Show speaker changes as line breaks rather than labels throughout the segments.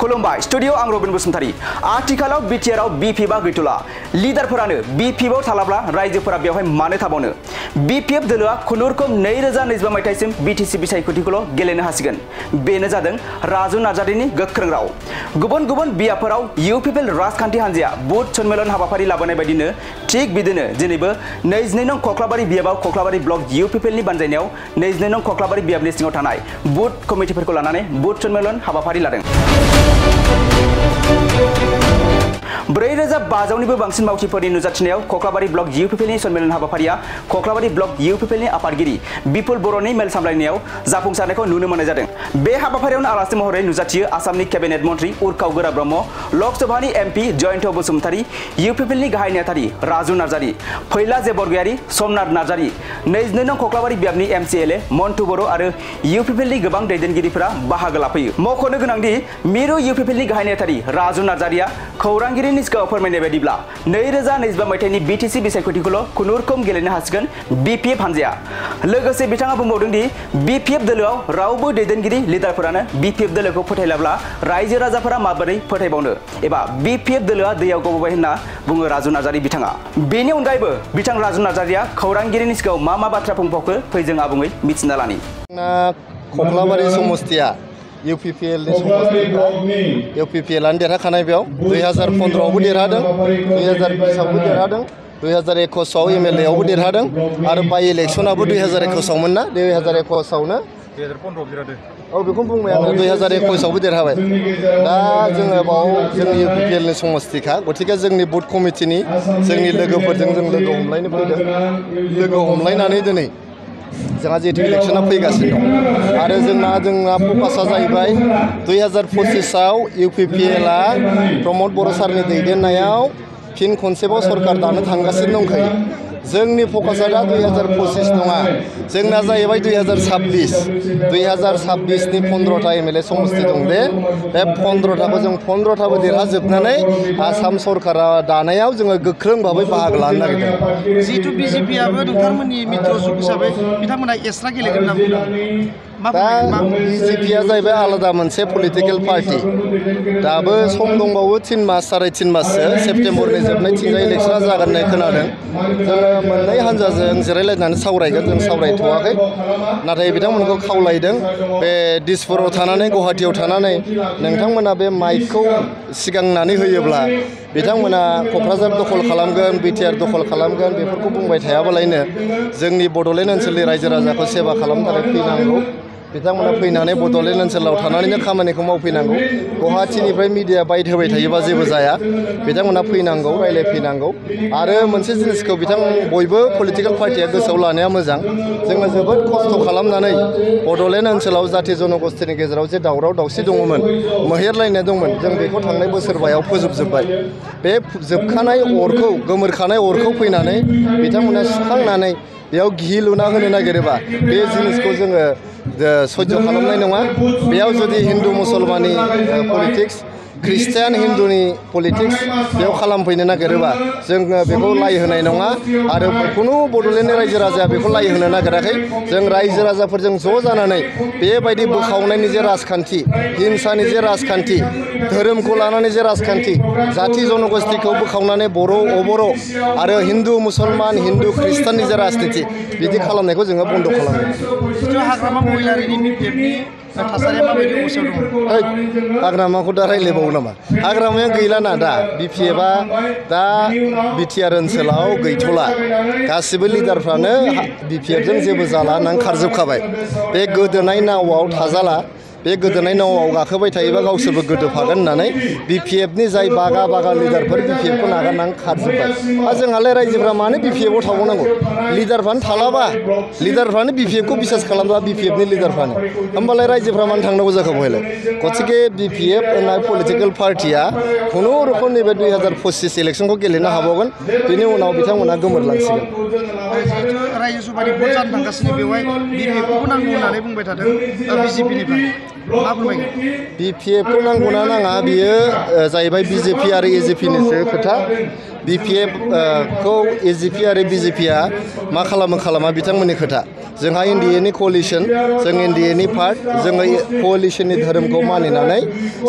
खुलुमबाय स्टुडियो आं रबिन बसुमतारी आथिखालाव बिटिआरआव बिपिएफआ गैथला लिडारफोरानो बिपिएफआव थालाब्ला रायजोफोरा बेवहाय मानो थाबावनो बिपिएफ दोलोआ खुनुरुखुम 2025 मायथाइसिम बिटिसि बिसायख'थिखौल' गेलेनो हासिगोन बेनो जादों राजु नार्जारिनि गोख्रों राव गुबुन गुबुन बियाफोराव इउपिपिएल राजखान्थि हान्जाया बुथ सन्मेलन हाबाफारि लाबोनाय बायदिनो थिग बिदिनो दिनैबो 22 नं कक्लाबारि बियाबाव कक्लाबारि ब्लक इउपिपिएलनि बानजायनायाव 22 नं कक्लाबारि बियाबनि सिङाव थानाय बुथ कमिटिफोरखौ लानानै बुथ सन्मेलन हाबाफारि लादों 4,500निबो बांसिन मावथिफोरनि नुजाथिनायाव कक्लाबारि ब्लक इउपिपिएलनि सन्मेलन हाबाफारिया कक्लाबारि ब्लक इउपिपिएलनि आफादगिरि बिपुल बर'नि मेल सामलायनायाव जाफुंसारनायखौ नुनो मोननाय जादों बे हाबाफारियावनो आलासि महरै नुजाथियो आसामनि केबिनेट मन्त्रि उर्खाव गोरा ब्रह्म लकसभानि एमपि जयन्त बसुमतारी इउपिपिएलनि गाहाय नेहाथारि राजु नार्जारि फैलाजे बरगयारि समनाथ नार्जारि 22 नं कक्लाबारि बियाबनि एमसिएलए मन्टु बर' आरो इउपिपिएलनि गोबां दैदेनगिरिफोरा बाहागो लाफैयो मख'नो गोनांदि मिरु इउपिपिएलनि गाहाय नेहाथारि राजु नार्जारिया खौरांगिरिनि सिगाङाव फोरमायनाय बायदिब्ला 2025 मायथाइनि बिटिसि बिसायख'थिखौल' खुनुरुखुम गेलेनो हासिगोन बिपिएफ हान्जाया लोगोसे बिथाङा बुंबावदों दि बिपिएफ दोलोआव रावबो दैदेनगिरि लिडारफोरानो बिपिएफ दोलोखौ फोथायलाब्ला रायजो राजाफोरा माबोरै फोथायबावनो एबा बिपिएफ दोलोआ दैयाव गबोबाय होनना बुङो राजु नार्जारि बिथाङा बेनि अनगायैबो बिथां राजु नार्जारिया खौरांगिरिनि सिगाङाव मा बाथ्रा बुंबावखो फै जों आबुङै मिथिना लानि
कक्लाबारि समस्तिया इउपिपिएलनि समस्तिखा इउपिपिएलआनो देरहाखानाय बेयाव 2015आवबो देरहादों 2020आवबो देरहादों 2021आव एमएलएआवबो देरहादों आरो बाइ इलेक्सनाबो 2021आवमोन ना 2021आवनो
2015आव देरहादों
औ बेखौनो बुंबाय आङो 2021आवबो देरहाबाय दा जोङो बाव जोंनि इउपिपिएलनि समस्तिखा गथिखे जोंनि बुथ कमिटिनि जोंनि लोगोफोरजों जों लोगो हमलायनो फैदों लोगो हमलायनानै दिनै जोंहा जिहेतु इलेक्सना फैगासिनो दं आरो जोंना फकासा जाहैबाय 2025आव इउपिपिएलआ प्रमद बर' सारनि दैदेननायाव फिन खनसेबाव सरकार दानो थांगासिनो दंखायो जोंनि फकासा दा 2025 नङा जोंना जाहैबाय 2026नि 15था एमएलए समस्ति दं बे 15थाखौ जों 15थाबो देरहाजोबनानै आसाम सरकारा दानायाव जोङो गोख्रों भाबै बाहागो लानो नागिरदों
जिहेतु बिजेपिआबो नोंथांमोननि मित्र जुग हिसाबै बिथांमोना एक्सट्रा गेलेगोन होनना बुंदों
दा बिजेपिआ जाहैबाय आलादा मोनसे पलिटिकेल पार्टि दाबो सम दंबावो 3 मास 3.5 माससो सेप्तेम्बरनि जोबनायथिंजाय इलेक्सना जागोन होननाय खोनादों जोङो मोननै हान्जाजों जिरायलायनानै सावरायगोन जों सावरायथ'वाखै नाथाय बिथांमोनखौ खावलायदों बे दिसपुराव थानानै गुवाहाटियाव थानानै नोंथांमोना बे माइकखौ सिगांनानै होयोब्ला बिथांमोना क'क्राझार दखल खालामगोन बिटिआर दखल खालामगोन बेफोरखौ बुंबाय थायाबालायनो जोंनि बड'लेण्ड ओनसोलनि रायजो राजाखौ सेवा खालामनो थाखाय फैनांगौ बिथांमोना फैनानै बड'लेण्ड ओनसोलाव थानानैनो खामानिखौ मावफैनांगौ गुवाहाटिनिफ्राय मिडिया बाइट होबाय थायोबा जेबो जाया बिथांमोना फैनांगौ रायज्लायफैनांगौ आरो मोनसे जिनिसखौ बयबो पलिटिकेल पार्टिया गोसोआव लानाया मोजां जोङो जोबोद खस्थ' खालामनानै बड'लेण्ड ओनसोलाव जाथि जनगोष्ठीनि गेजेराव जे दावराव दावसि दङमोन मोहेरलायनाय दंमोन जों बेखौ थांनाय बोसोरबायाव फोजोबजोब्बाय बे जोबखानाय अरखौ गोमोरखानाय अरखौ फैनानै बिथांमोना सुखांनानै बेयाव गिहि लुना होनो नागिरोबा बे जिनिसखौ जोङो सह्य खालामनाय नङा बेयाव जुदि हिन्दु मुसलमाननि पलिटिक्स ख्रिस्टियान हिन्दुनि पलिटिक्स बेयाव खालामफैनो नागिरोबा जोङो बेखौ लाइ होनाय नङा आरो खुनु बड'लेण्डनि रायजो राजाया बेखौ लाइ होनो नागिराखै जों रायजो राजाफोरजों ज' जानानै बेबायदि बोखावनायनि जे राजखान्थि हिंसानि जे राजखान्थि धोरोमखौ लानानै जे राजखान्थि जाथि जनगोष्ठीखौ बोखावनानै बर' अबर' आरो हिन्दु मुसलमान हिन्दु ख्रिस्टाननि जे राजनिति बिदि खालामनायखौ जोङो बन्द' खालामो
हाग्रामा महिलारिनि बिपिएफनि थासारिया माबायदि अबस्थायाव दं
हाग्रामाखौ दा रायज्लायबावो नामा हाग्रामाया गैलाना दा बिपिएफआ दा बिटिआर ओनसोलाव गैथ'ला गासिबो लिडारफ्रानो बिपिएफजों जेबो जाला होननानै खारजोबखाबाय बे गोदोनाय नावआव थाजाला बे गोदोनाय नावआव गाखोबाय थायोबा गावसोरबो गोदोफागोन होननानै बिपिएफनि जाय बागा लिडारफोर बिपिएफखौ नागारनानै खारजोब्बाय जोंहालाय रायजोफ्रा मानो बिपिएफआव थाबावनांगौ लिडारफ्रानो थालाबा लिडारफ्रानो बिपिएफखौ बिसास खालामबा बिपिएफनि लिडारफ्रानो होमबालाय रायजोफ्रा मानो थांनांगौ जाखो बहायलाय गथिखे बिपिएफ होननाय पलिटिकेल पार्टिया खुनुरुखुम नैबे 2025 इलेक्सनखौ गेलेनो हाबावगोन बेनि उनाव बिथांमोना गोमोरलांसिगोन
जिहेतु रायजो सभानि भट जानो थांगासिनो बेवहाय बिपिएफखौबो नांगौ होननानै बुंबाय थादों बिजेपिनिफ्राय मा फोरमायगोन
बिपिएफखौ नांगौना नाङा बियो जाहैबाय बिजेपि आरो एजेपिनिसो खोथा बिपिएफ खौ एजेपि आरो बिजेपिआ मा खालामो खालामा बिथांमोननि खोथा जोंहा एनडिएनि कलिसन जों एनडिएनि पार्ट जोङो कलिसननि धोरोमखौ मानिनानै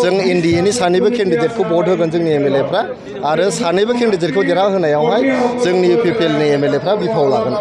जों एनडिएनि सानैबो केन्डिडेटखौ भट होगोन जोंनि एमएलएफ्रा आरो सानैबो केन्डिडेटखौ देरहाहोनायावहाय जोंनि इउपिपिएलनि एमएलएफ्रा बिफाव लागोन।